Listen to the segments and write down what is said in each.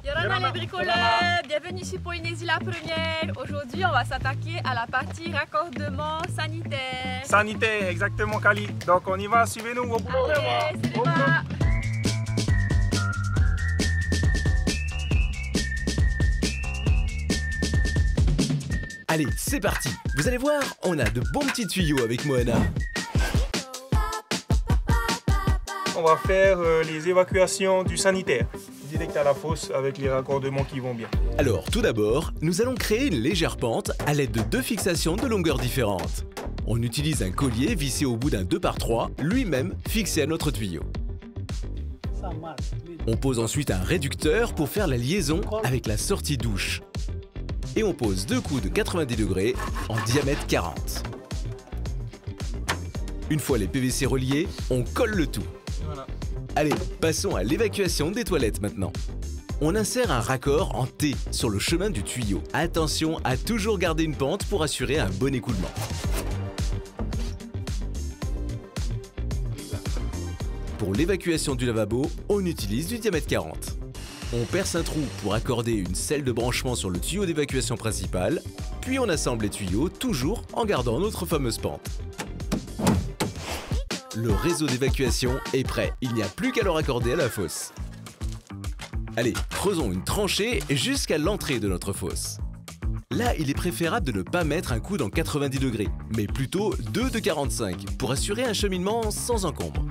Yorana les bricoleurs, bienvenue sur Polynésie la première. Aujourd'hui, on va s'attaquer à la partie raccordement sanitaire. Sanitaire, exactement, Kali. Donc on y va, suivez-nous au boulot. Allez, c'est débat. Allez, c'est parti. Vous allez voir, on a de bons petits tuyaux avec Moana. On va faire les évacuations du sanitaire, direct à la fosse avec les raccordements qui vont bien. Alors, tout d'abord, nous allons créer une légère pente à l'aide de deux fixations de longueurs différentes. On utilise un collier vissé au bout d'un 2x3, lui-même fixé à notre tuyau. On pose ensuite un réducteur pour faire la liaison avec la sortie douche. Et on pose deux coups de 90 degrés en diamètre 40. Une fois les PVC reliés, on colle le tout. Voilà. Allez, passons à l'évacuation des toilettes maintenant. On insère un raccord en T sur le chemin du tuyau. Attention à toujours garder une pente pour assurer un bon écoulement. Pour l'évacuation du lavabo, on utilise du diamètre 40. On perce un trou pour accorder une selle de branchement sur le tuyau d'évacuation principal, puis on assemble les tuyaux toujours en gardant notre fameuse pente. Le réseau d'évacuation est prêt, il n'y a plus qu'à le raccorder à la fosse. Allez, creusons une tranchée jusqu'à l'entrée de notre fosse. Là, il est préférable de ne pas mettre un coude en 90 degrés, mais plutôt deux de 45 pour assurer un cheminement sans encombre.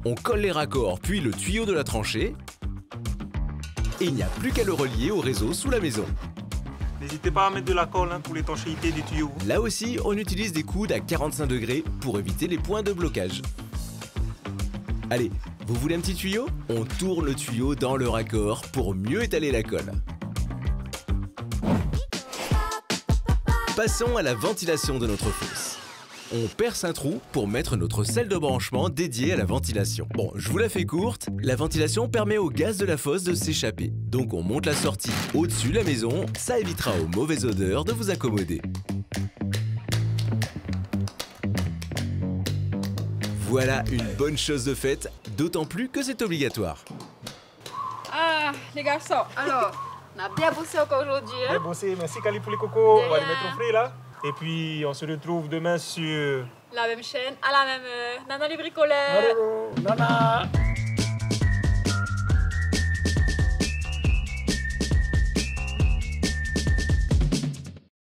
On colle les raccords puis le tuyau de la tranchée et il n'y a plus qu'à le relier au réseau sous la maison. N'hésitez pas à mettre de la colle pour l'étanchéité des tuyaux. Là aussi, on utilise des coudes à 45 degrés pour éviter les points de blocage. Allez, vous voulez un petit tuyau? On tourne le tuyau dans le raccord pour mieux étaler la colle. Passons à la ventilation de notre fosse. On perce un trou pour mettre notre selle de branchement dédiée à la ventilation. Bon, je vous la fais courte, la ventilation permet au gaz de la fosse de s'échapper. Donc on monte la sortie au-dessus de la maison, ça évitera aux mauvaises odeurs de vous incommoder. Voilà une bonne chose de faite, d'autant plus que c'est obligatoire. Ah, les garçons, alors, on a bien bossé encore aujourd'hui. Bien bossé, merci Kali pour les cocos. On va les mettre au frais là. Et puis on se retrouve demain sur La même chaîne, à la même heure. Nana les bricoleurs. Nana.